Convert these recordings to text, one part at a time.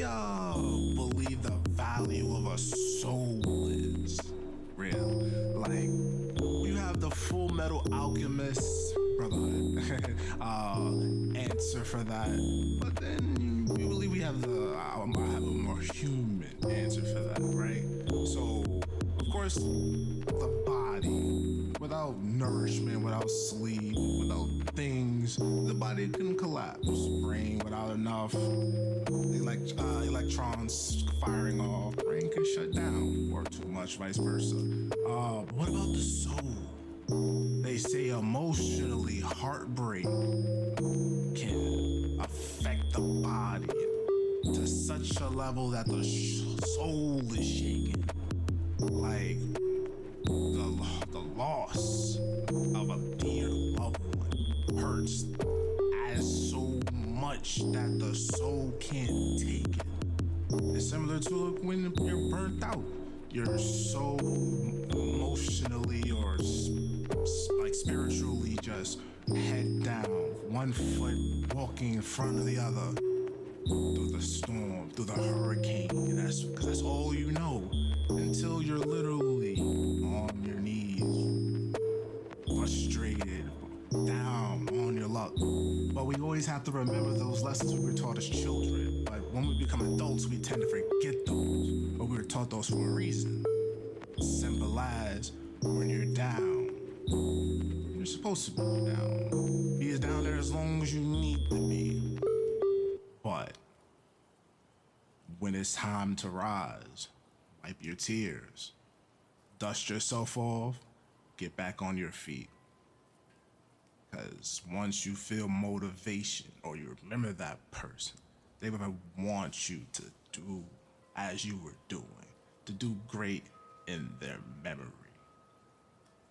believe the value of a soul is real. Like, you have the Full Metal Alchemist Brotherhood answer for that, but then we believe we have a more human answer for that, right? So, of course, the body, without nourishment, without sleep, without things, the body can collapse. Brain without enough electrons firing off, brain can shut down, or too much, vice versa. What about the soul? They say emotionally heartbreak can affect the body to such a level that the soul is shaken. Like the loss of a dear loved one hurts as so much that the soul can't take it. It's similar to when you're burnt out. You're so emotionally or like spiritually just head down, one foot walking in front of the other through the storm, through the hurricane. And that's because that's all you know until you're literally on your knees, frustrated, down on your luck. But we always have to remember those lessons we were taught as children. But when we become adults, we tend to forget those. But we were taught those for a reason. Simple as when you're down, you're supposed to be down. Be as down there as long as you need to be. But when it's time to rise, wipe your tears, dust yourself off, get back on your feet. Because once you feel motivation or you remember that person, they will want you to do as you were doing, to do great in their memory.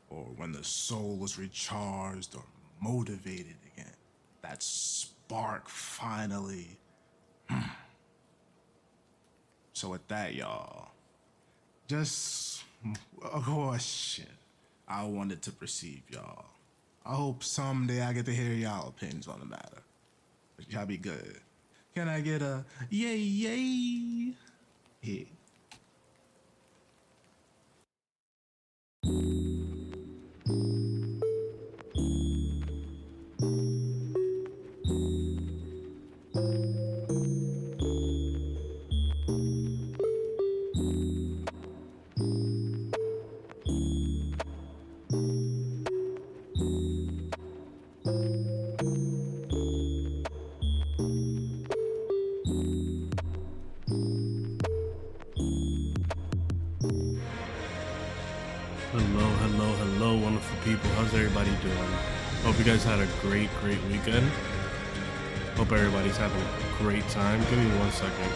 Or when the soul is recharged or motivated again, that spark finally. So with that, y'all, just a question I wanted to perceive, y'all. I hope someday I get to hear y'all opinions on the matter. But y'all be good. Can I get a yay yay? Yeah. Hello, wonderful people. How's everybody doing? Hope you guys had a great weekend. Hope everybody's having a great time. Give me 1 second.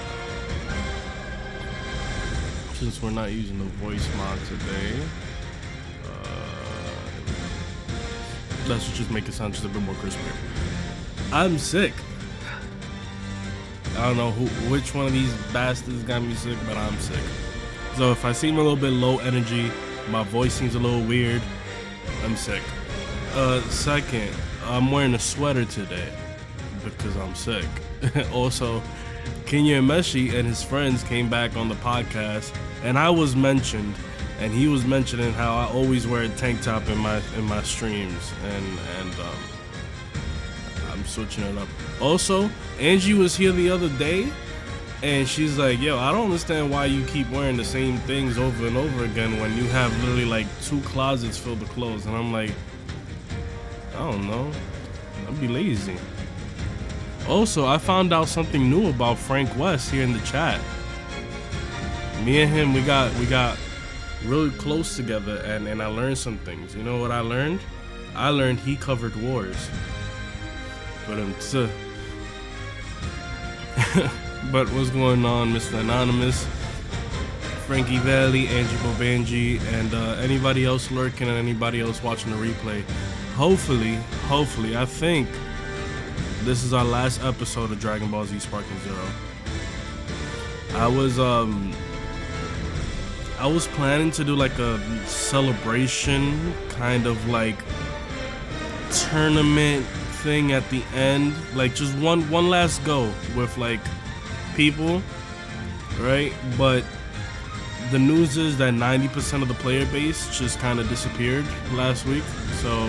Since we're not using the voice mod today, let's just make it sound just a bit more crispier. I'm sick. I don't know which one of these bastards got me sick, but I'm sick. So if I seem a little bit low energy, my voice seems a little weird, I'm sick. Second, I'm wearing a sweater today because I'm sick. Also, Kenya Meshi and his friends came back on the podcast, and I was mentioned, and he was mentioning how I always wear a tank top in my streams, and I'm switching it up. Also, Angie was here the other day, and she's like, yo, I don't understand why you keep wearing the same things over and over again when you have literally like 2 closets filled with clothes. And I'm like, I don't know, I'd be lazy. Also, I found out something new about Frank West here in the chat. Me and him, we got really close together, and I learned some things. You know what I learned? I learned he covered wars. But what's going on, Mr. Anonymous, Frankie Valley, Angie Bobanji, and anybody else lurking and anybody else watching the replay. Hopefully, I think this is our last episode of Dragon Ball Z Sparking Zero. I was planning to do like a celebration, kind of like tournament thing at the end, like just one last go with like people, right? But the news is that 90% of the player base just kind of disappeared last week, so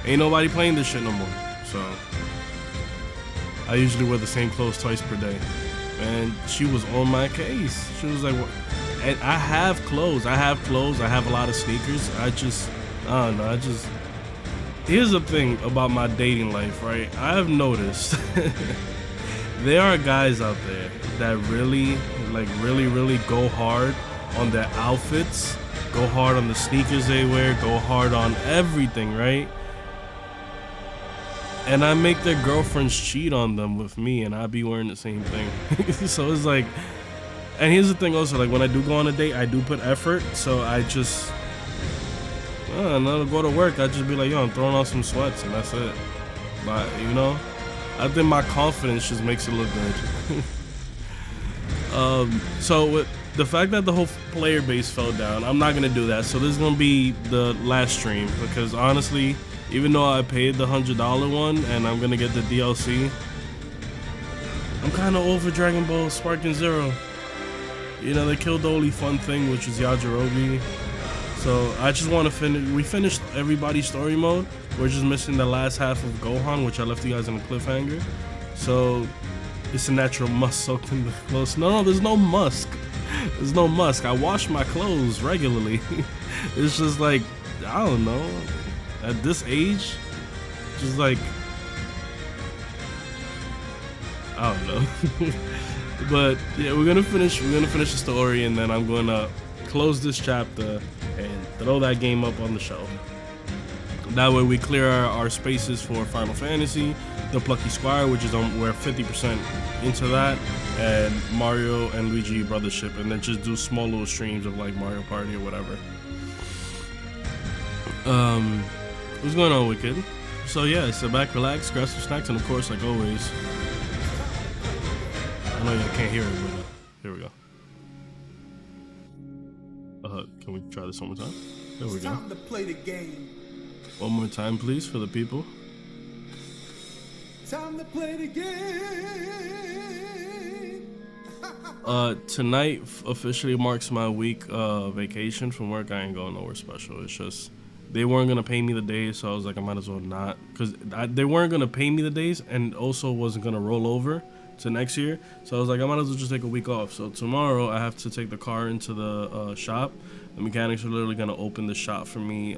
ain't nobody playing this shit no more. So I usually wear the same clothes twice per day, and she was on my case. She was like, "What?" And I have clothes. I have a lot of sneakers. I don't know. Here's the thing about my dating life, right? I have noticed there are guys out there that really go hard on their outfits, go hard on the sneakers they wear, go hard on everything, right? And I make their girlfriends cheat on them with me, and I be wearing the same thing. So it's like, and here's the thing also, like when I do go on a date, I do put effort, so I just, and I'll go to work, I just be like, yo, I'm throwing on some sweats, and that's it. But, you know, I think my confidence just makes it look good. So with the fact that the whole player base fell down, I'm not gonna do that. So this is gonna be the last stream, because honestly, even though I paid the $100 one and I'm gonna get the DLC, I'm kind of over dragonballzsparkingzero. You know, they killed the only fun thing, which is Yajirobe. So I just want to finish. We finished everybody's story mode. We're just missing the last half of Gohan, which I left you guys in a cliffhanger. So it's a natural musk soaked in the clothes. No, there's no musk. There's no musk. I wash my clothes regularly. It's just like, I don't know. At this age, just like, I don't know. But yeah, we're gonna finish the story, and then I'm gonna close this chapter and throw that game up on the shelf. That way we clear our spaces for Final Fantasy, the Plucky Squire, which is we're 50% into that, and Mario and Luigi Brothership, and then just do small little streams of like Mario Party or whatever. What's going on, Wicked? So yeah, sit back, relax, grab some snacks, and of course, like always, I know you can't hear it, but here we go. Can we try this one more time? There we go. Time to play the game. One more time, please, for the people. Time to play the game. Tonight officially marks my week vacation from work. I ain't going nowhere special. It's just they weren't gonna pay me the days, so I was like, I might as well not, because they weren't gonna pay me the days, and also wasn't gonna roll over to next year. So I was like, I might as well just take a week off. So tomorrow I have to take the car into the shop. The mechanics are literally gonna open the shop for me,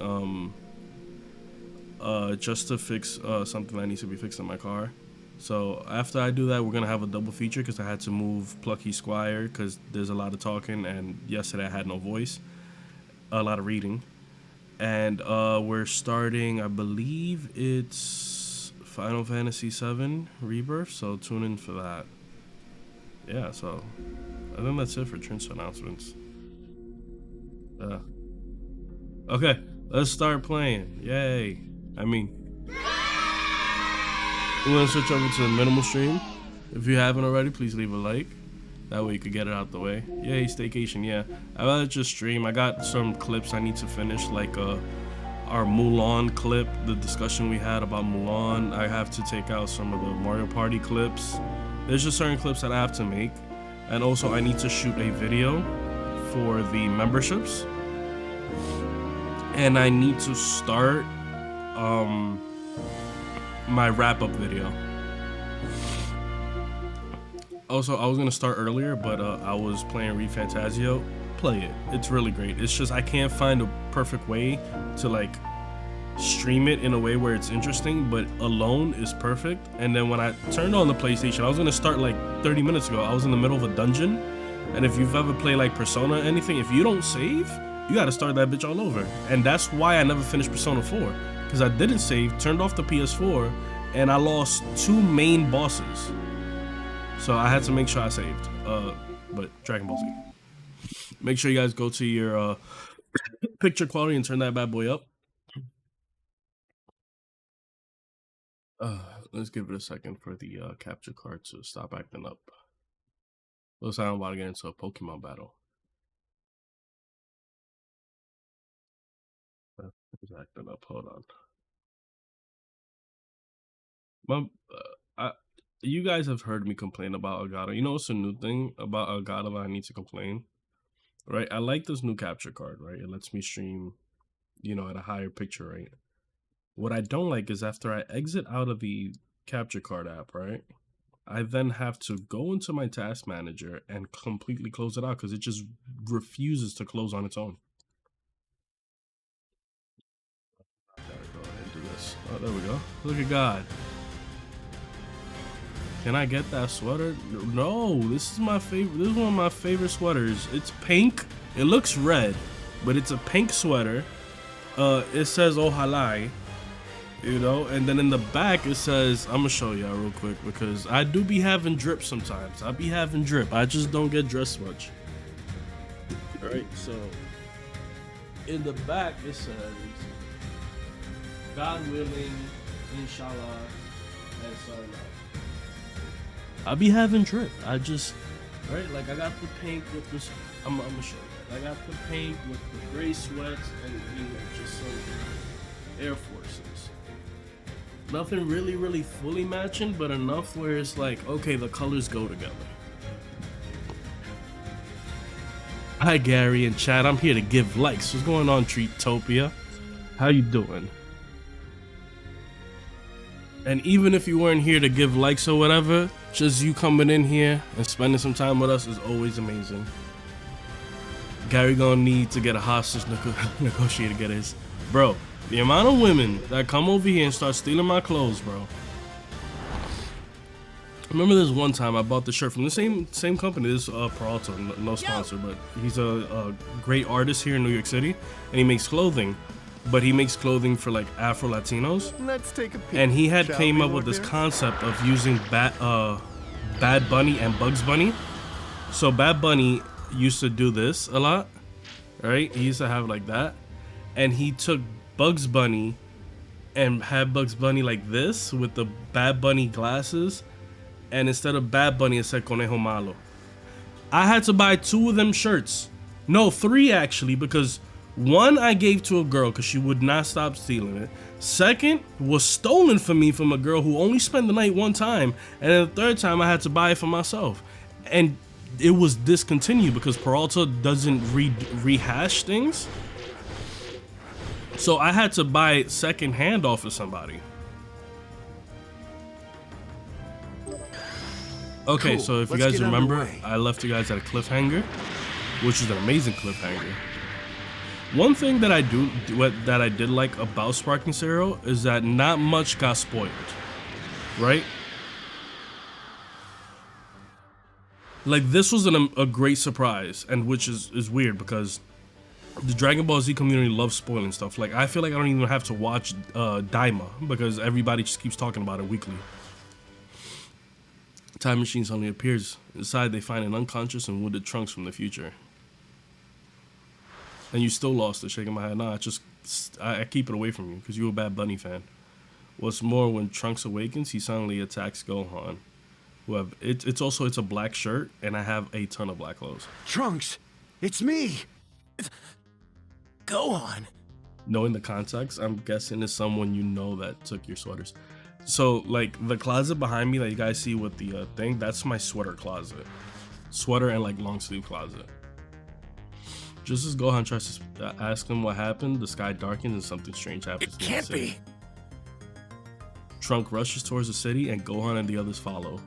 just to fix something that needs to be fixed in my car. So after I do that, we're gonna have a double feature, because I had to move Plucky Squire because there's a lot of talking, and yesterday I had no voice, a lot of reading. And we're starting, I believe it's Final Fantasy VII Rebirth, so tune in for that. Yeah, so I think that's it for Trince announcements. Okay, let's start playing. Yay. I mean, we're gonna switch over to the minimal stream. If you haven't already, please leave a like. That way you could get it out the way. Yay, staycation, yeah. I'd rather just stream. I got some clips I need to finish, like our Mulan clip, the discussion we had about Mulan. I have to take out some of the Mario Party clips. There's just certain clips that I have to make. And also I need to shoot a video for the memberships. And I need to start my wrap-up video. Also, I was gonna start earlier, but I was playing ReFantazio. Play it. It's really great. It's just I can't find a perfect way to like stream it in a way where it's interesting, but alone is perfect. And then when I turned on the PlayStation, I was gonna start like 30 minutes ago. I was in the middle of a dungeon, and if you've ever played like Persona or anything, if you don't save, you gotta start that bitch all over. And that's why I never finished Persona 4, because I didn't save, turned off the PS4, and I lost 2 main bosses. So I had to make sure I saved. But Dragon Ball Z. Make sure you guys go to your picture quality and turn that bad boy up. Let's give it a second for the capture card to stop acting up. Looks like I'm about to get into a Pokemon battle. It's acting up. Hold on. You guys have heard me complain about Elgato. You know what's a new thing about Elgato that I need to complain? Right? I like this new capture card, right? It lets me stream, you know, at a higher picture rate. What I don't like is after I exit out of the capture card app, right? I then have to go into my task manager and completely close it out because it just refuses to close on its own. I gotta go ahead and do this. Oh, there we go. Look at God. Can I get that sweater? No, this is my favorite. This is one of my favorite sweaters. It's pink. It looks red, but it's a pink sweater. It says Ojalá, you know, and then in the back it says, I'm gonna show y'all real quick because I do be having drip sometimes. I be having drip. I just don't get dressed much. Alright, so in the back it says, God willing, inshallah, and so on. I be having drip. I just, right? Like I got the pink with this. I'm gonna show you. I got the pink with the gray sweats and, you know, just some Air Forces. Nothing really fully matching, but enough where it's like, okay, the colors go together. Hi Gary and Chad. I'm here to give likes. What's going on, Treatopia? How you doing? And even if you weren't here to give likes or whatever, just you coming in here and spending some time with us is always amazing. Gary gonna need to get a hostage negotiator to get his. Bro, the amount of women that come over here and start stealing my clothes, bro. I remember this one time I bought the shirt from the same company. This Peralta, no sponsor, but he's a great artist here in New York City, and he makes clothing. But he makes clothing for like Afro Latinos. Let's take a peek. And he had came up with this concept of using Bad Bunny and Bugs Bunny. So Bad Bunny used to do this a lot, right? He used to have like that, and he took Bugs Bunny and had Bugs Bunny like this with the Bad Bunny glasses, and instead of Bad Bunny, it said Conejo Malo. I had to buy 2 of them shirts. No, 3 actually, because one I gave to a girl because she would not stop stealing it. Second was stolen from me from a girl who only spent the night one time. And then the third time I had to buy it for myself. And it was discontinued because Peralta doesn't rehash things. So I had to buy it second hand off of somebody. Okay, Cool. So if you Let's guys get remember, underway. I left you guys at a cliffhanger, which is an amazing cliffhanger. One thing that I did like about sparkingzero is that not much got spoiled, right? Like this was a great surprise, and which is weird because the Dragon Ball Z community loves spoiling stuff. Like I feel like I don't even have to watch Daima because everybody just keeps talking about it weekly. Time machine suddenly appears. Inside, they find an unconscious and wounded Trunks from the future. And you still lost it, shaking my head. Nah, I keep it away from you because you're a Bad Bunny fan. What's more, when Trunks awakens, he suddenly attacks Gohan. It's a black shirt, and I have a ton of black clothes. Trunks, it's me. Gohan. Knowing the context, I'm guessing it's someone you know that took your sweaters. So, like, the closet behind me that you guys see with the thing, that's my sweater closet. Sweater and, like, long sleeve closet. Just as Gohan tries to ask him what happened, the sky darkens and something strange happens. It can't be. Trunk rushes towards the city and Gohan and the others follow.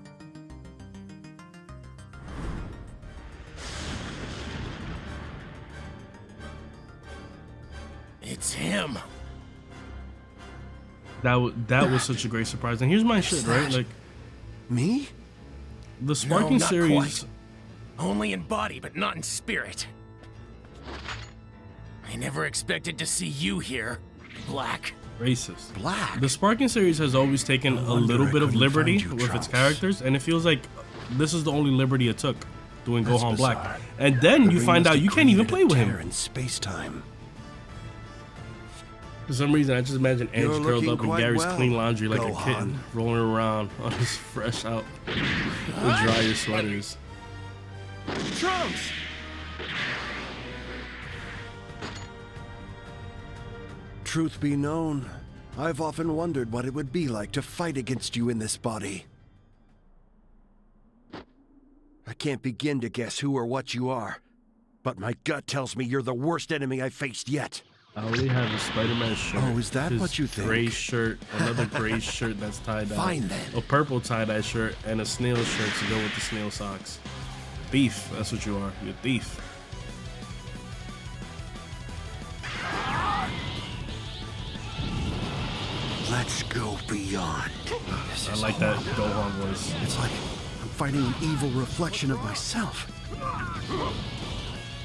It's him. That was such a great surprise. And here's my shit, right? Like, Me? the Sparking not series. quite. Only in body, but not in spirit. I never expected to see you here, Black. Racist. Black? The Sparking series has always taken a wonder little I bit of couldn't liberty find you, with its Trunks. characters, and it feels like this is the only liberty it took doing That's Gohan bizarre. Black. And then you find out you can't even play with him. In space-time. For some reason, I just imagine You're Angie curled looking up in quite Gary's well, clean laundry like Gohan. a kitten, rolling around on his fresh out the drier sweaters. Trunks! Truth be known, I've often wondered what it would be like to fight against you in this body. can't begin to guess who or what you are, but my gut tells me you're the worst enemy I've faced yet. I only have a Spider-Man shirt. Oh, is that his what you think? Gray shirt, another gray shirt that's tie-dye. Fine then. A purple tie-dye shirt, and a snail shirt to go with the snail socks. Thief, that's what you are. You're a thief. Let's go beyond. I like that Gohan voice. It's like I'm fighting an evil reflection of myself.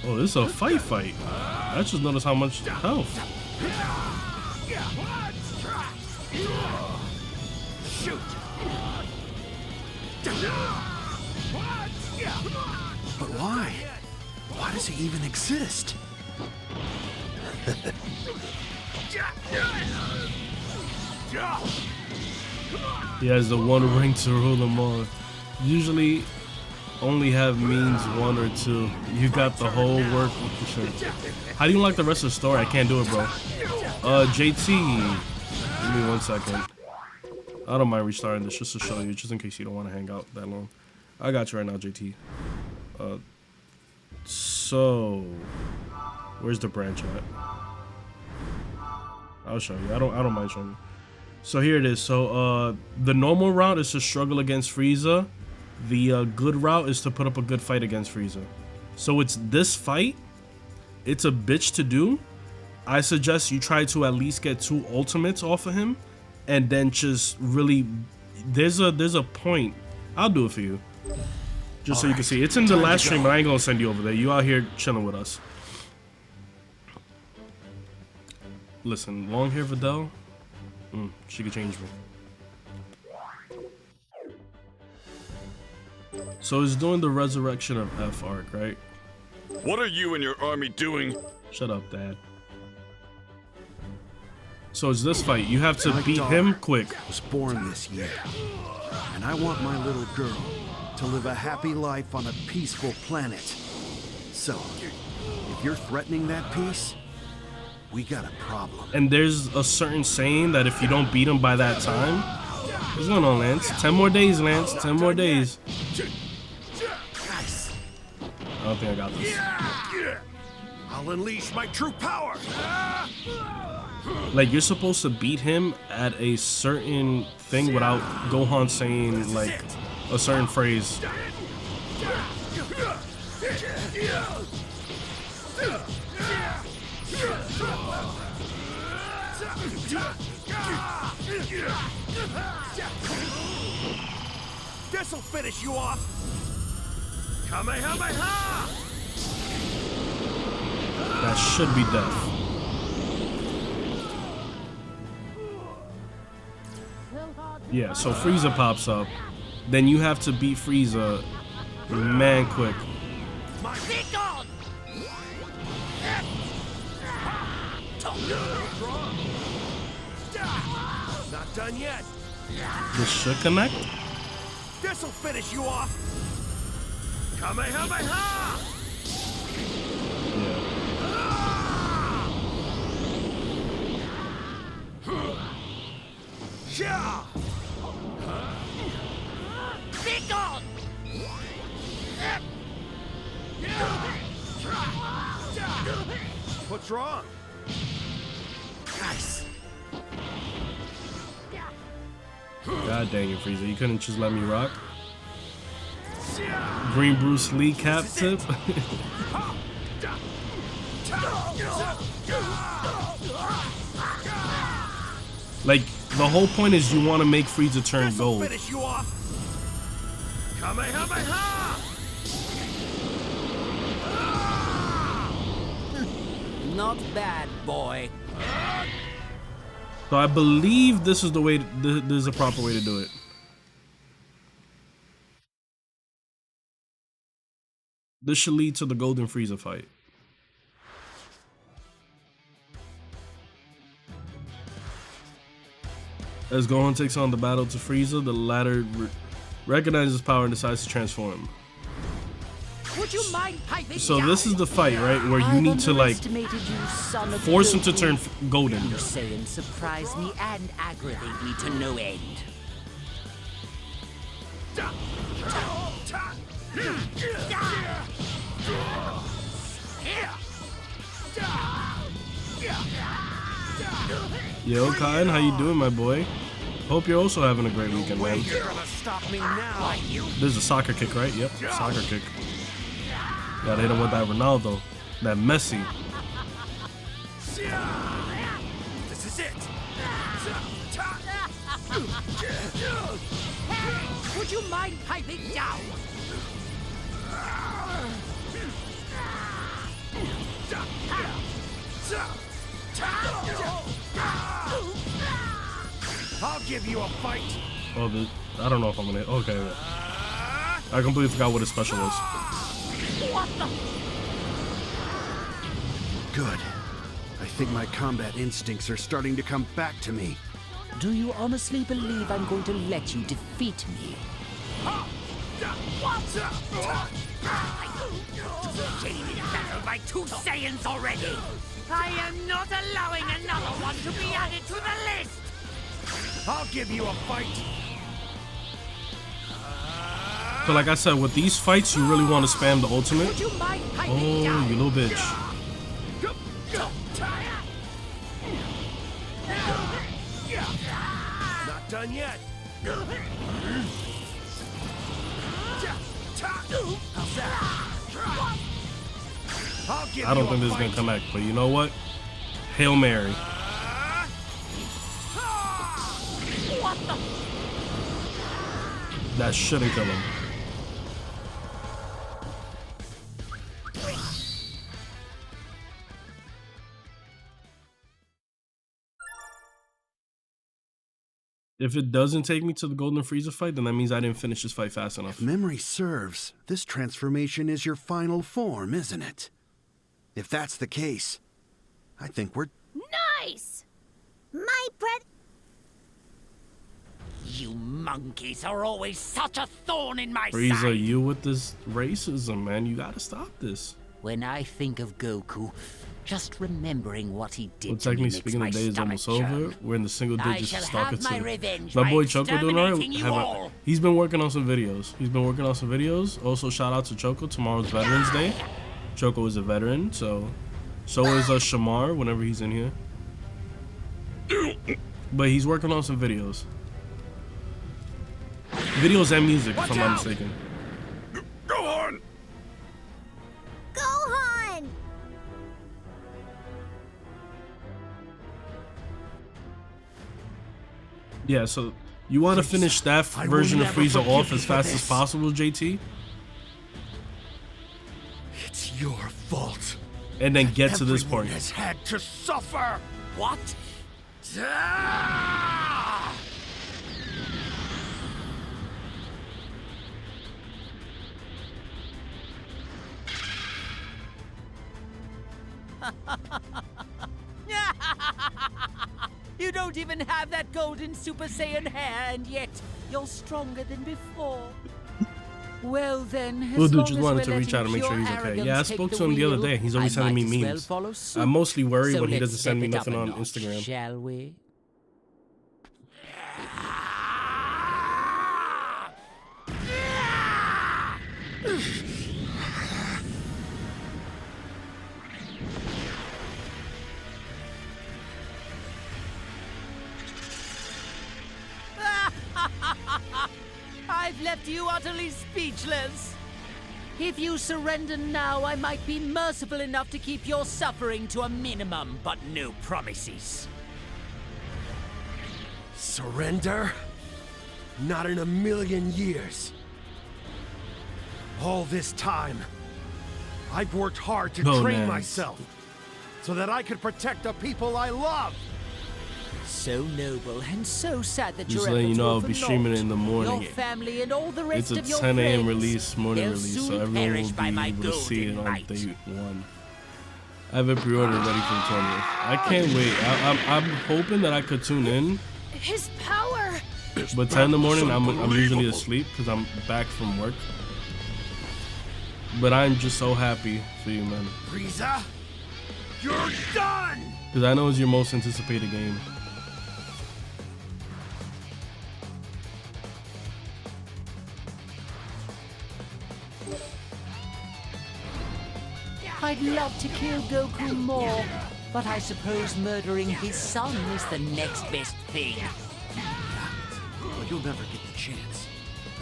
Oh, this is a fight. I just noticed how much health. Shoot! But why? Why does he even exist? He has the one ring to rule them all. Usually only have means one or two. You got the whole work with the shirt. How do you like the rest of the story? I can't do it, bro. JT. Give me 1 second. I don't mind restarting this just to show you, just in case you don't want to hang out that long. I got you right now, JT. So where's the branch at? I'll show you. I don't mind showing you. So here it is. So the normal route is to struggle against Frieza. The good route is to put up a good fight against Frieza. So it's this fight. It's a bitch to do. I suggest you try to at least get 2 ultimates off of him, and then just really. There's a point. I'll do it for you, just so you can see. It's in the last stream, but I ain't gonna send you over there. You out here chilling with us. Listen, long hair Videl. She could change me. So it's doing the resurrection of F arc, right? What are you and your army doing? Shut up, Dad. So it's this fight. You have to beat him quick. I was born this year, and I want my little girl to live a happy life on a peaceful planet. So, if you're threatening that peace, we got a problem. And there's a certain saying that if you don't beat him by that time, what's going on, Lance? 10 more days, Lance. 10 more days. I don't think I got this. I'll unleash my true power. Like, you're supposed to beat him at a certain thing without Gohan saying, like, a certain phrase. This'll finish you off. Kamehameha! That should be death. Yeah, so Frieza pops up. Then you have to beat Frieza man quick. Not done yet. This should connect? This'll finish you off. Kamehameha! Yeah. Be gone! What's wrong? Nice. God dang it, Frieza. You couldn't just let me rock? Green Bruce Lee cap tip? Like, the whole point is you want to make Frieza turn gold. Finish you off. Kamehameha! Not bad, boy. So I believe this is the way, this is a proper way to do it. This should lead to the Golden Frieza fight. As Gohan takes on the battle to Frieza, the latter recognizes his power and decides to transform. Would you mind piping So down? this is the fight, right, where you need to like force him to turn golden. You Saiyan surprise me and aggravate me to no end. Yo, Kyan, how you doing, my boy? Hope you're also having a great weekend, man. This is a soccer kick, right? Yep, soccer kick. Gotta hit him with that Ronaldo, that Messi. This is it. Would you mind piping down? I'll give you a fight. Oh, I don't know if I'm gonna. Okay, I completely forgot what his special was. Good. I think my combat instincts are starting to come back to me. Do you honestly believe I'm going to let you defeat me? Jaded battle by 2 Saiyans already. I am not allowing another one to be added to the list. I'll give you a fight. So, like I said, with these fights, you really want to spam the ultimate. Would you mind piping Oh, down? you little bitch. Not done yet. I don't think this is gonna come back, but you know what? Hail Mary. That shouldn't kill him. If it doesn't take me to the Golden Frieza fight, then that means I didn't finish this fight fast enough. If memory serves, this transformation is your final form, isn't it? If that's the case, I think we're... Nice! My breath... You monkeys are always such a thorn in my Frieza, side. you with this racism, man. You gotta stop this. When I think of Goku, just remembering what he did Well, to me technically makes speaking, my the day is stomach almost over. churn. We're in the single I digits shall of stalker have my 2. revenge My by boy Choco doing exterminating you alright? all. He's been working on some videos. Also, shout out to Choco. Tomorrow's Veterans Day. Choco is a veteran, so is Shamar whenever he's in here. But he's working on some videos. Videos and music, if I'm not mistaken. Gohan! Gohan! Yeah, so you want to finish that version of Frieza off as fast as possible, JT? It's your fault. And then get to this Everyone point. has had to suffer. What? Ah! You don't even have that golden Super Saiyan hair, and yet you're stronger than before. Well then, as Little dude long just as wanted we're to reach out and make letting sure he's pure okay. arrogance Yeah, I take spoke the to him the other wheel, day. He's always I sending me might as well memes. follow suit. I'm mostly worried So when he let's doesn't send me step it nothing up on a notch, Instagram. Shall we? I've left you utterly speechless. If you surrender now, I might be merciful enough to keep your suffering to a minimum, but no promises. Surrender? Not in a million years. All this time, I've worked hard to Oh, train nice. myself so that I could protect the people I love. So noble and so sad that Just your letting you efforts know were I'll for be streaming it in the naught. morning. Your family and all the rest It's of a your 10 a.m. friends, release, morning they'll release, so soon everyone will perish by my be able to see it golden on might. day 1. I have it pre-ordered ready for the 20th. I can't wait. I'm hoping that I could tune in, His power! but 10 in the morning I'm usually asleep because I'm back from work. But I'm just so happy for you, man, Frieza, you're done! because I know it's your most anticipated game. I'd love to kill Goku more, but I suppose murdering his son is the next best thing. Well, you'll never get the chance.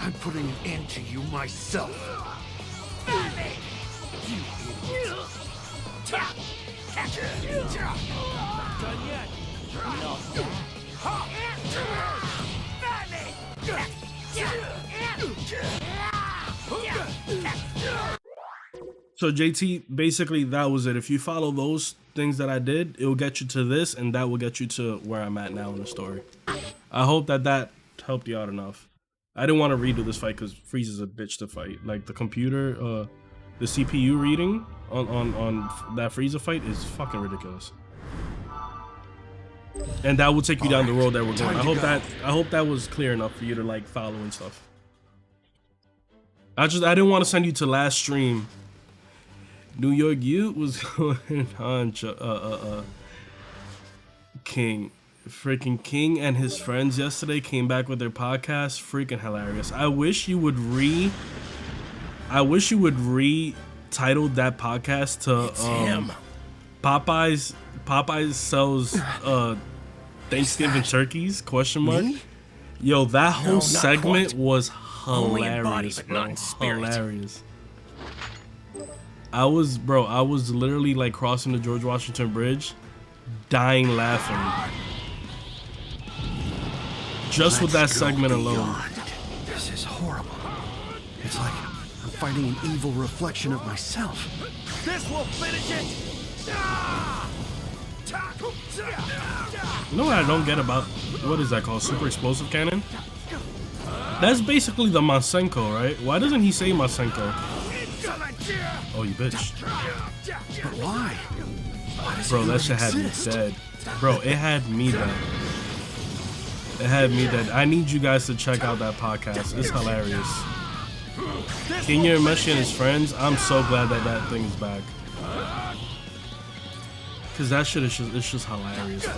I'm putting an end to you myself. So JT, basically that was it. If you follow those things that I did, it will get you to this, and that will get you to where I'm at now in the story. I hope that helped you out enough. I didn't want to redo this fight because Frieza's a bitch to fight. Like the computer, the CPU reading on that Frieza fight is fucking ridiculous. And that will take you down the road that we're going. I hope that was clear enough for you to like follow and stuff. I didn't want to send you to last stream. New York Youth was going on, King. Freaking King and his friends yesterday came back with their podcast. Freaking hilarious. I wish you would retitle that podcast to Popeyes sells Thanksgiving turkeys ? Yo, that whole segment was hilarious, bro. Hilarious. I was literally like crossing the George Washington Bridge, dying laughing. Just with that segment alone. This is horrible. It's like I'm fighting an evil reflection of myself. This will finish it! You know what I don't get about, what is that called? Super explosive cannon? That's basically the Masenko, right? Why doesn't he say Masenko? Oh, you bitch. But why? Bro, that shit had me dead. Bro, it had me dead. It had me dead. I need you guys to check out that podcast. It's hilarious. Kenya and Meshi and his friends, I'm so glad that thing is back. Cause that shit is just hilarious, bro.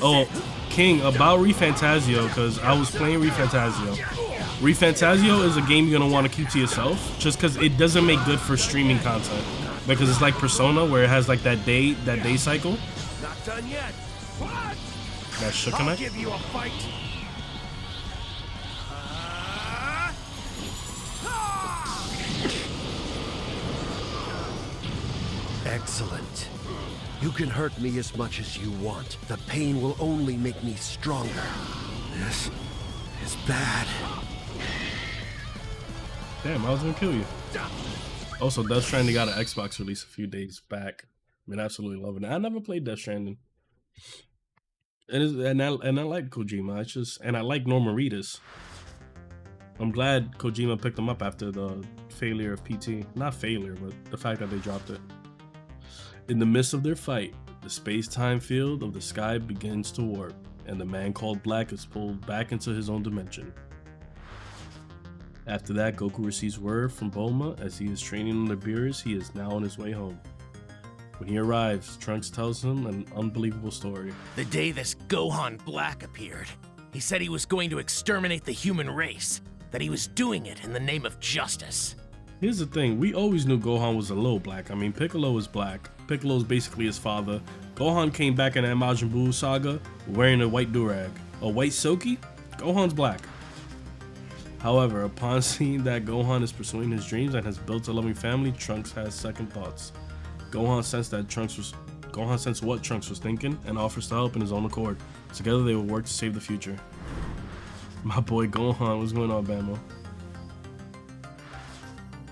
Oh, King, about ReFantazio, cause I was playing ReFantazio. ReFantazio is a game you're gonna want to keep to yourself, just cause it doesn't make good for streaming content. Because it's like Persona, where it has like that day cycle. Not done yet. What? That should I'll connect. give you a fight. Excellent. You can hurt me as much as you want. The pain will only make me stronger. This is bad. Damn, I was gonna kill you. Also, Death Stranding got an Xbox release a few days back. I mean, absolutely loving it. I never played Death Stranding. And I like Kojima. I like Norman Reedus. I'm glad Kojima picked them up after the failure of PT. Not failure, but the fact that they dropped it. In the midst of their fight, the space-time field of the sky begins to warp, and the man called Black is pulled back into his own dimension. After that, Goku receives word from Bulma as he is training under Beerus. He is now on his way home. When he arrives, Trunks tells him an unbelievable story. The day this Gohan Black appeared, he said he was going to exterminate the human race, that he was doing it in the name of justice. Here's the thing, we always knew Gohan was a little black. I mean, Piccolo is black. Piccolo is basically his father. Gohan came back in that Majin Buu saga wearing a white durag. A white silky? Gohan's black. However, upon seeing that Gohan is pursuing his dreams and has built a loving family, Trunks has second thoughts. Gohan sensed what Trunks was thinking and offers to help in his own accord. Together they will work to save the future. My boy Gohan, what's going on, Bamo?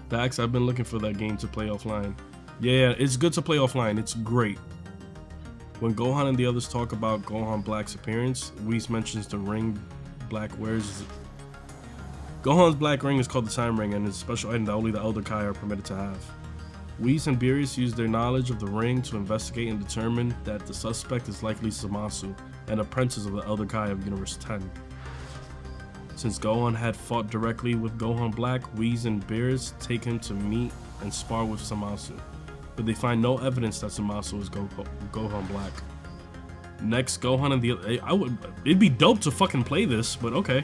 Dax, I've been looking for that game to play offline. Yeah, it's good to play offline. It's great. When Gohan and the others talk about Gohan Black's appearance, Whis mentions the ring Black wears. Gohan's black ring is called the Time Ring and is a special item that only the Elder Kai are permitted to have. Whis and Beerus use their knowledge of the ring to investigate and determine that the suspect is likely Zamasu, an apprentice of the Elder Kai of Universe 10. Since Gohan had fought directly with Gohan Black, Whis and Beerus take him to meet and spar with Zamasu, but they find no evidence that Zamasu is Gohan Black. Next, Gohan and the it'd be dope to fucking play this, but okay.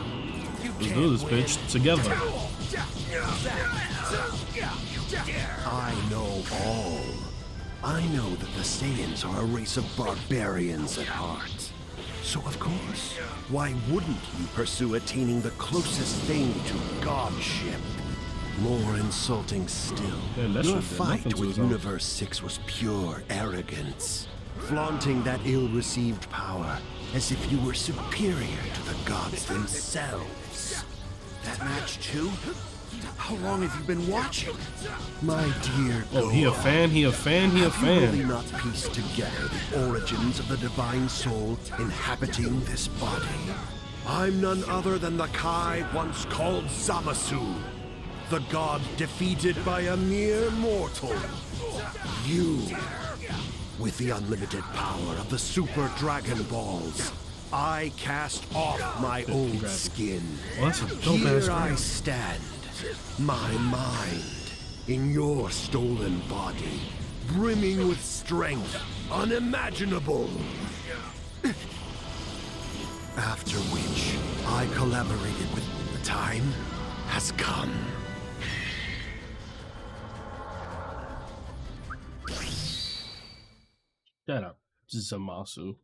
Let's do this, bitch. Together. I know all. I know that the Saiyans are a race of barbarians at heart. So of course, why wouldn't you pursue attaining the closest thing to godship? More insulting still, your fight with Universe 6 was pure arrogance. Flaunting that ill-received power as if you were superior to the gods themselves. That match too? How long have you been watching? My dear Oh, he a fan, he a fan, he a have you really fan. not pieced together the origins of the divine soul inhabiting this body? I'm none other than the Kai once called Zamasu, the god defeated by a mere mortal. You, with the unlimited power of the super dragonballz, I cast off my old skin. Well, that's a dope ass Here I screen. stand, my mind in your stolen body, brimming with strength unimaginable. After which, I collaborated with the time has come. Shut up. Zamasu.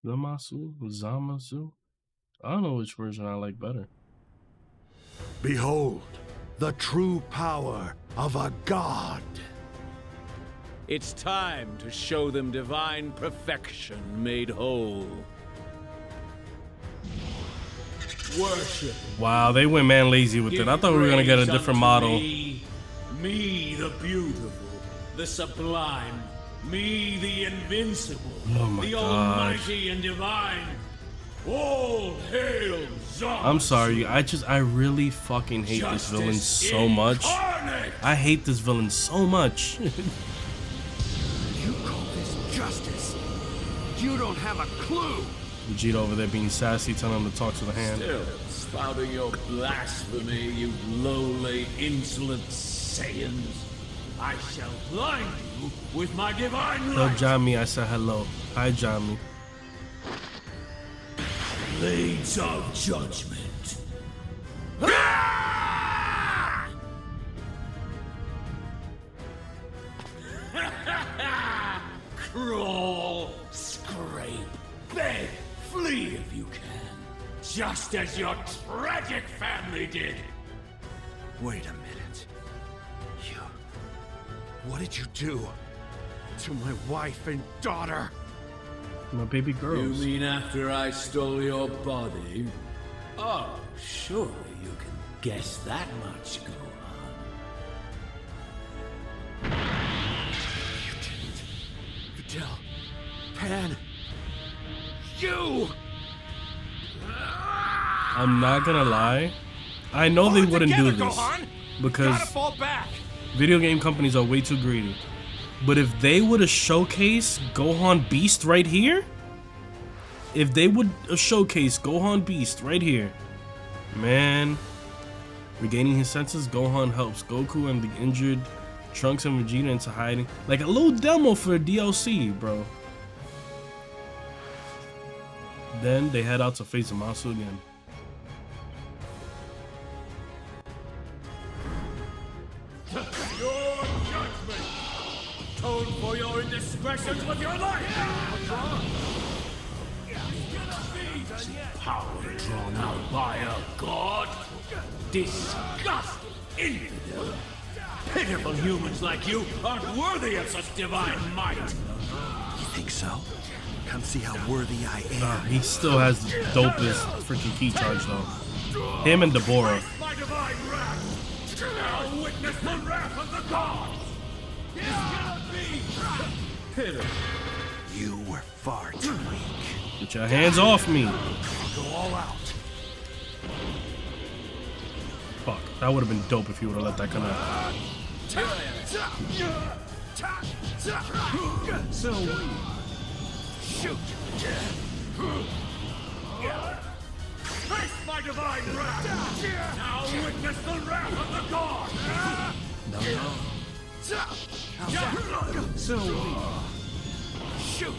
Zamasu? Zamasu? I don't know which version I like better. Behold, the true power of a god. It's time to show them divine perfection made whole. Worship. Wow, they went man lazy with it. I thought we were gonna get a different model. Me, the beautiful, the sublime, me, the invincible, Oh my the God. almighty and divine. All hail Zamasu. I'm sorry, I really fucking hate this villain so much. Incarnate. I hate this villain so much. You call this justice? You don't have a clue. Vegeta over there being sassy, telling him to talk to the hand. Still spouting your blasphemy, you lowly, insolent Saiyans. I shall blind you with my divine Tell light. Jamie I said hello. Hi, Jamie. Blades of judgment. Crawl, scrape, beg, flee if you can. Just as your tragic family did. Wait a minute. What did you do to my wife and daughter? My baby girls. You mean after I stole your body? Oh, surely you can guess that much, Gohan. You didn't. Videl. Pan. You! I'm not gonna lie. I know they wouldn't do this because Fall back. video game companies are way too greedy. But if they would have showcased Gohan Beast right here, if they would have showcased Gohan Beast right here, man, regaining his senses, Gohan helps Goku and the injured Trunks and Vegeta into hiding. Like a little demo for DLC, bro. Then they head out to face Zamasu again. Your judgment! Atone for your indiscretions with your life! Power drawn out by a god? Disgust! Infidel! Pitiful humans like you aren't worthy of such divine might! You think so? Come see how worthy I am. He still has the dopest freaking key charge though. Him and Deborah. My divine wrath! Now witness the wrath of the gods! This cannot be! Pitiful. You were far too weak. Get your hands off me. Go all out. Fuck, that would have been dope if you would have let that come out. So shoot! Face my divine wrath! Now witness the wrath of the gods! No. So shoot!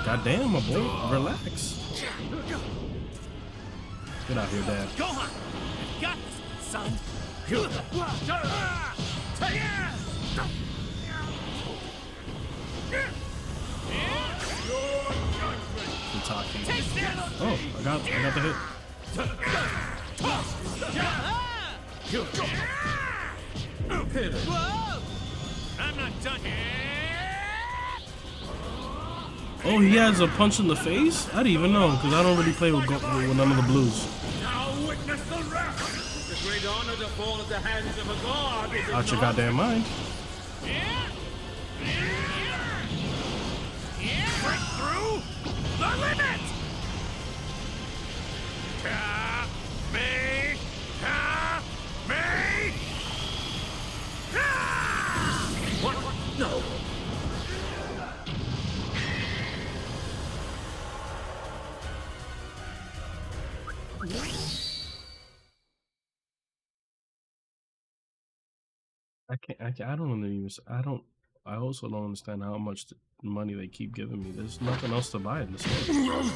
God damn, my boy. Relax. Get out here, Dad. Gohan, you got this, son. Kentucky. Oh, I got the hit. Whoa! I'm not done yet. Oh, he has a punch in the face? I didn't even know, because I don't really play with none of the blues. Now witness the wrath. It's a great honor to fall at the hands of a god. Out your goddamn mind. Break through the limit. What? No. I also don't understand how much money they keep giving me. There's nothing else to buy in this game.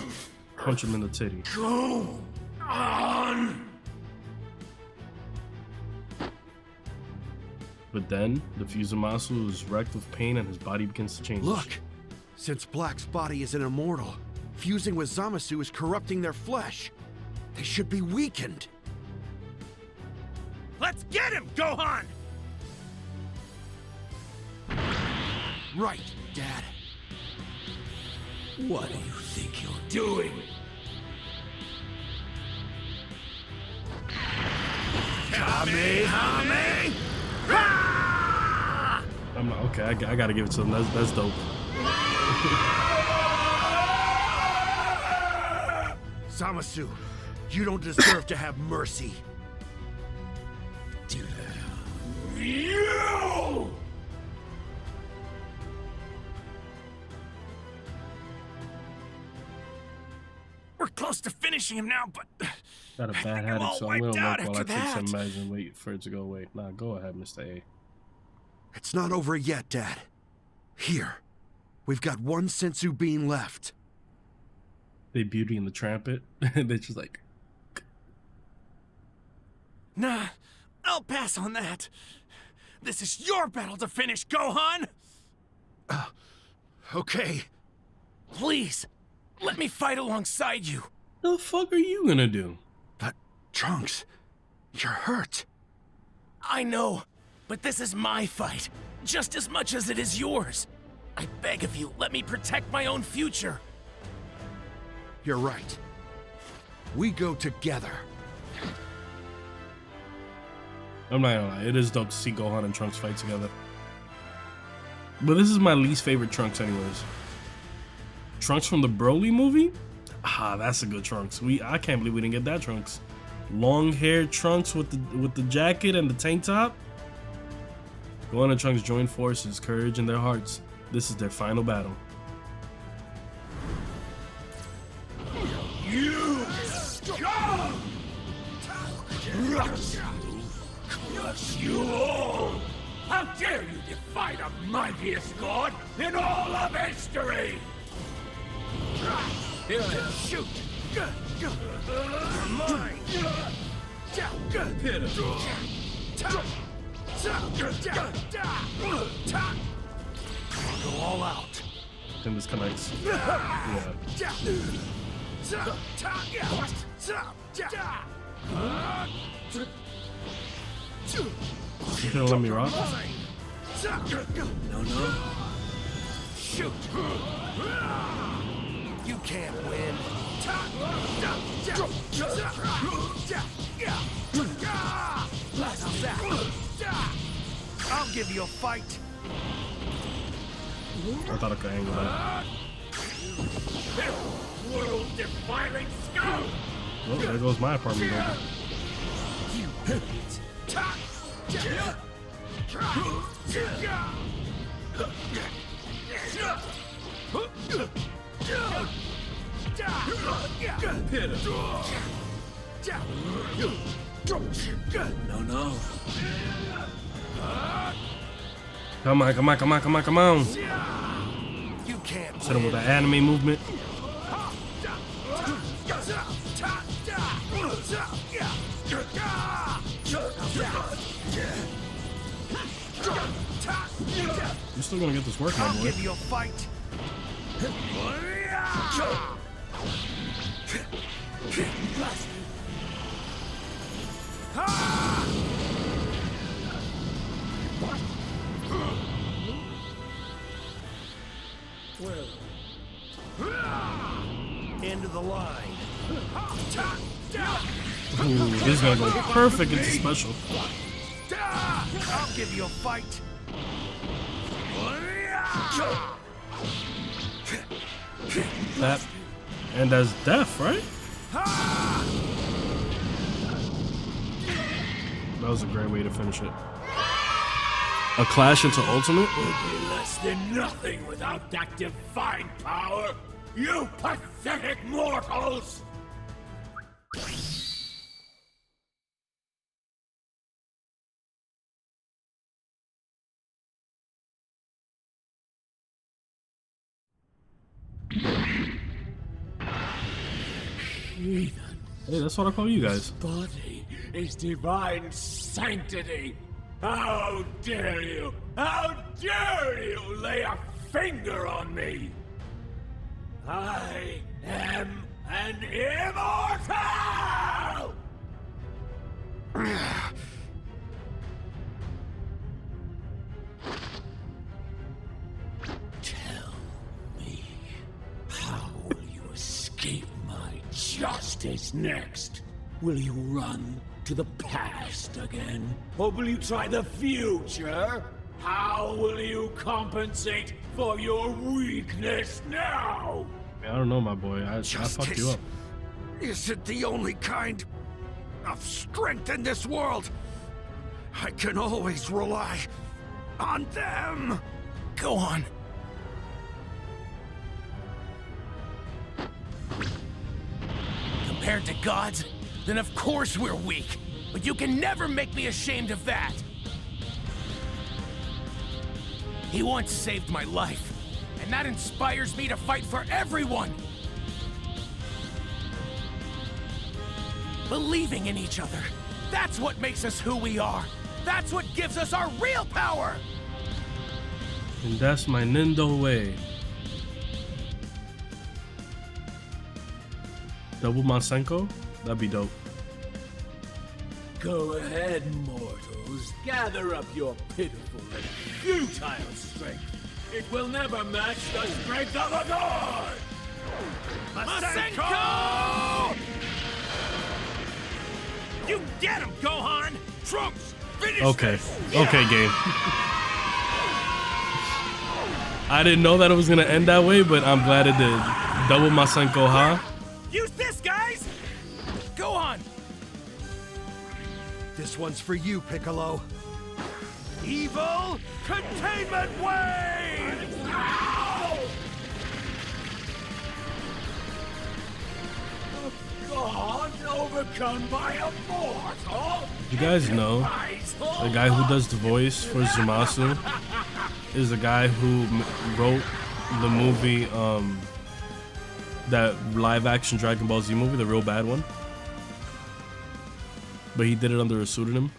Punch him in the titty. Go on. But then, the Fusamasu is wrecked with pain and his body begins to change. Look! Since Black's body is an immortal, fusing with Zamasu is corrupting their flesh. They should be weakened. Let's get him, Gohan! Right, Dad. What do you think you're doing? Kamehame! I'm not, okay, I gotta give it to them. That's dope. Zamasu, you don't deserve to have mercy. You! We're close to finishing him now, but Got a bad headache, so I'm gonna look while I take some meds and wait for it to go away. Nah, go ahead, Mr. A. It's not over yet, Dad. Here, we've got one sensu bean left. They Beauty and the Trumpet. They're just like... Nah, I'll pass on that. This is your battle to finish, Gohan! Okay. Please, let me fight alongside you. The fuck are you gonna do? But, Trunks, you're hurt. I know, but this is my fight, just as much as it is yours. I beg of you, let me protect my own future. You're right. We go together. I'm not gonna lie, it is dope to see Gohan and Trunks fight together. But this is my least favorite Trunks anyways. Trunks from the Broly movie? Ah, that's a good Trunks. I can't believe we didn't get that Trunks. Long-haired Trunks with the jacket and the tank top. Gohan and Trunks join forces, courage in their hearts. This is their final battle. You scum! Crush you all! How dare you defy the mightiest god in all of history! Here I am. Shoot! You're mine! Hit him! Go all out. And this connects. Yeah. You gonna let me rock? No. Shoot! You can't win. I'll give you a fight. I thought I could angle that. World-defiling scum! Well, there goes my apartment building. You hit it. No. Come on, come on, come on, come on, come on. You can't. Hit him with the anime movement. You're still gonna get this work, my boy. I'll give you a fight. End of the line. Ooh, this is gonna go perfect into special. I'll give you a fight. That and that's death, right? That was a great way to finish it. A clash into ultimate? Would be less than nothing without that divine power, you pathetic mortals! Ethan. Hey, that's what I call you guys. Body is divine sanctity. How dare you? How dare you lay a finger on me? I am an immortal! Tell me, how will you escape my justice next? Will you run to the past again? Or will you try the future? How will you compensate for your weakness now? Man, I don't know, my boy. I fucked you up. Isn't the only kind of strength in this world. I can always rely on them. Gohan. Compared to gods, then of course we're weak. But you can never make me ashamed of that. He once saved my life, and that inspires me to fight for everyone. Believing in each other, that's what makes us who we are. That's what gives us our real power. And that's my Nindo way. Double Masenko? That'd be dope. Go ahead, mortals. Gather up your pitiful and futile strength. It will never match the strength of a god! Masenko! You get him, Gohan! Trunks, finish this! Okay, game. I didn't know that it was gonna end that way, but I'm glad it did. Double Masenko, huh? Use this, guys! Gohan! This one's for you, Piccolo. Evil Containment Wave! God overcome by a mortal? You guys know the guy who does the voice for Zamasu is the guy who wrote the movie, that live-action Dragon Ball Z movie, the real bad one. But he did it under a pseudonym.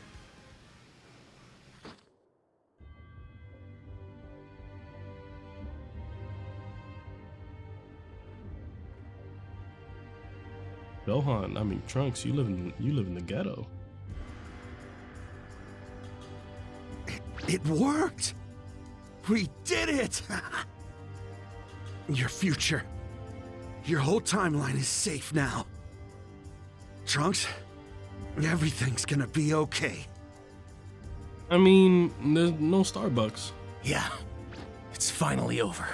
Gohan, I mean Trunks, you live in the ghetto. It worked! We did it! Your future, your whole timeline is safe now. Trunks, everything's gonna be okay. I mean, there's no Starbucks. Yeah, it's finally over.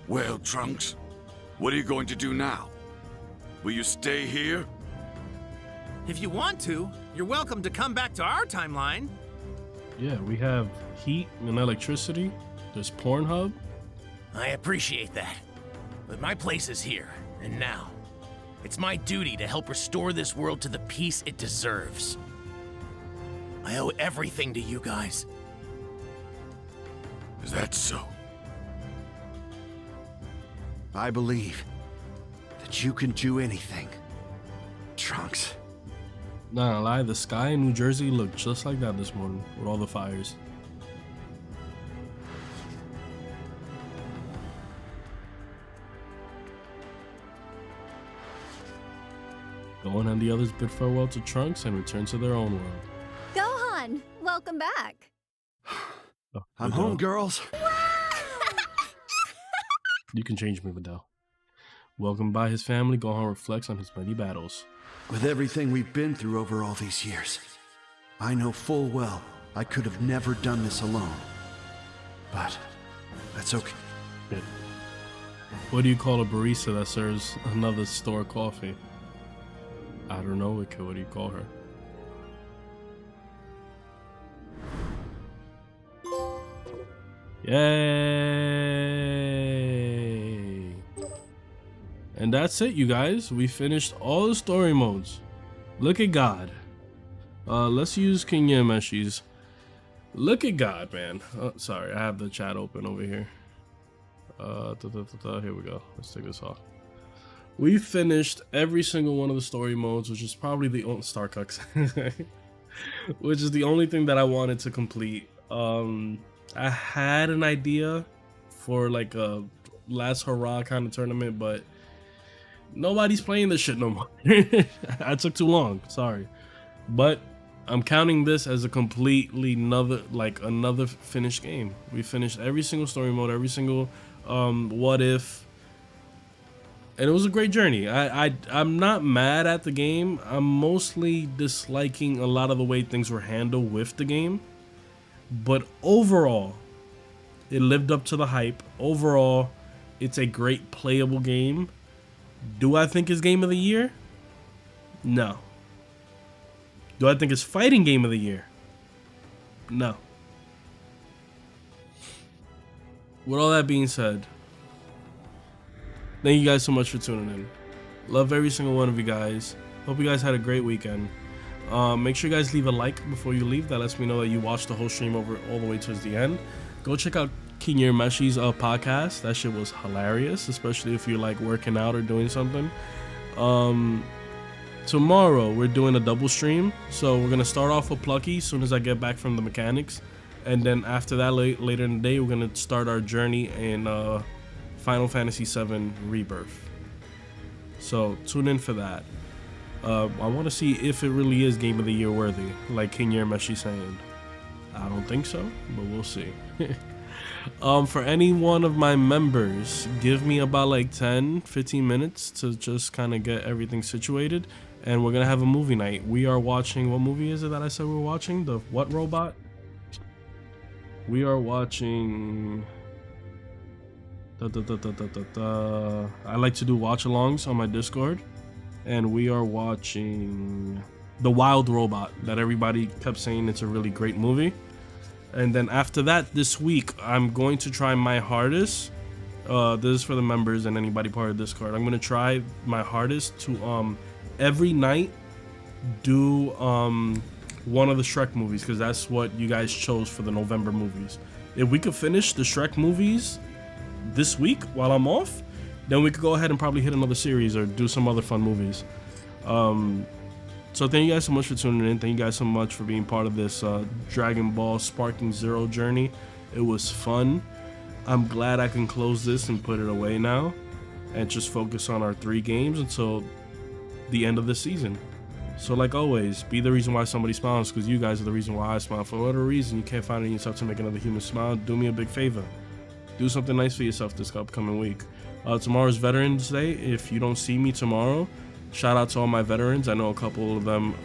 Well, Trunks, what are you going to do now? Will you stay here? If you want to, you're welcome to come back to our timeline. Yeah, we have heat and electricity. There's Pornhub. I appreciate that. But my place is here, and now. It's my duty to help restore this world to the peace it deserves. I owe everything to you guys. Is that so? I believe that you can do anything, Trunks. Not gonna lie, the sky in New Jersey looked just like that this morning with all the fires. Gohan and the others bid farewell to Trunks and return to their own world. Gohan, welcome back. Oh, I'm Videl. home, girls. You can change me, Videl. Welcomed by his family, Gohan reflects on his many battles. With everything we've been through over all these years, I know full well I could have never done this alone. But that's okay. Yeah. What do you call a barista that serves another store coffee? I don't know, what do you call her? Yay! And that's it, you guys. We finished all the story modes. Look at God. Let's use King Yameshi's. Look at God, man. Oh, sorry, I have the chat open over here. Here we go. Let's take this off. We finished every single one of the story modes, which is probably the only Starcucks, which is the only thing that I wanted to complete. I had an idea for like a last hurrah kind of tournament, but nobody's playing this shit no more. I took too long, sorry. But I'm counting this as a completely another finished game. We finished every single story mode, every single what if, and it was a great journey. I'm not mad at the game. I'm mostly disliking a lot of the way things were handled with the game. But overall, it lived up to the hype. Overall, it's a great playable game. Do I think it's game of the year? No. Do I think it's fighting game of the year? No. With all that being said, thank you guys so much for tuning in. Love every single one of you guys. Hope you guys had a great weekend. Make sure you guys leave a like before you leave. That lets me know that you watched the whole stream all the way towards the end. Go check out King Yameshi's podcast. That shit was hilarious, especially if you're like working out or doing something. Tomorrow we're doing a double stream, so we're gonna start off with Plucky as soon as I get back from the mechanics, and then after that later in the day we're gonna start our journey in Final Fantasy VII Rebirth. So tune in for that. I want to see if it really is Game of the Year worthy, like King Yameshi saying. I don't think so, but we'll see. For any one of my members, give me about like 10-15 minutes to just kind of get everything situated, and we're gonna have a movie night. We are watching, what movie is it that I said we're watching? The what robot? We are watching I like to do watch-alongs on my Discord, and we are watching The Wild Robot, that everybody kept saying it's a really great movie. And then after that, this week, I'm going to try my hardest. This is for the members and anybody part of Discord. I'm going to try my hardest to every night do one of the Shrek movies, because that's what you guys chose for the November movies. If we could finish the Shrek movies this week while I'm off, then we could go ahead and probably hit another series or do some other fun movies. So thank you guys so much for tuning in. Thank you guys so much for being part of this dragonballzsparkingzero journey. It was fun. I'm glad I can close this and put it away now and just focus on our 3 games until the end of the season. So like always, be the reason why somebody smiles, because you guys are the reason why I smile. For whatever reason you can't find it in yourself to make another human smile, do me a big favor. Do something nice for yourself this upcoming week. Tomorrow's Veterans Day. If you don't see me tomorrow, shout out to all my veterans. I know a couple of them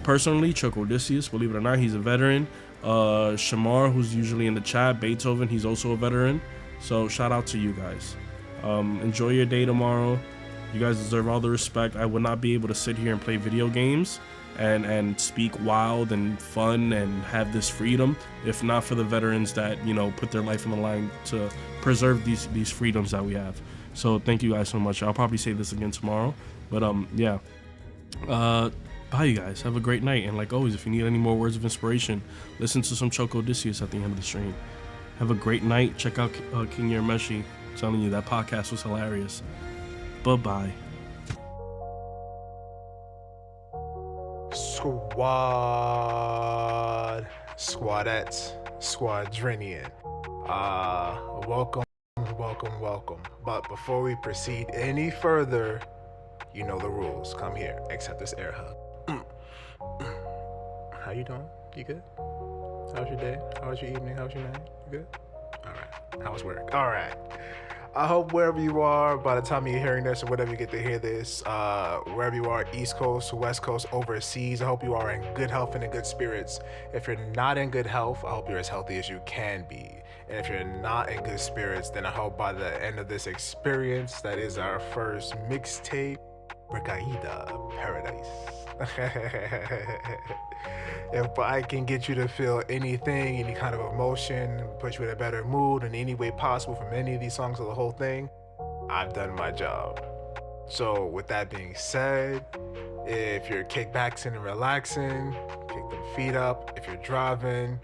personally. Chuck Odysseus, believe it or not, he's a veteran. Shamar, who's usually in the chat. Beethoven, he's also a veteran. So shout out to you guys. Enjoy your day tomorrow. You guys deserve all the respect. I would not be able to sit here and play video games and speak wild and fun and have this freedom if not for the veterans that, you know, put their life on the line to preserve these freedoms that we have. So thank you guys so much. I'll probably say this again tomorrow, but yeah. Bye, you guys. Have a great night. And like always, if you need any more words of inspiration, listen to some Choco Odysseus at the end of the stream. Have a great night. Check out King Urameshi. I'm telling you, that podcast was hilarious. Bye-bye. Squadettes, Squadrinian. Welcome. But before we proceed any further, you know the rules. Come here, accept this air hug. How you doing? You good? How's your day? How's your evening? How's your night? You good? All right. How's work? All right. I hope wherever you are, by the time you're hearing this or whatever you get to hear this, wherever you are, East Coast, West Coast, overseas, I hope you are in good health and in good spirits. If you're not in good health, I hope you're as healthy as you can be. And if you're not in good spirits, then I hope by the end of this experience, that is our first mixtape, Recaída Paradise. If I can get you to feel anything, any kind of emotion, put you in a better mood in any way possible from any of these songs or the whole thing, I've done my job. So with that being said, if you're kickbacking and relaxing, kick them feet up. If you're driving,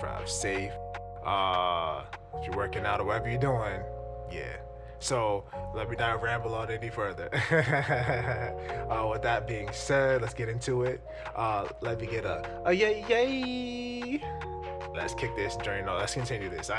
drive safe. If you're working out or whatever you're doing, yeah. So let me not ramble on any further. With that being said, let's get into it. Let me get a yay. Let's kick this journey. No, let's continue this.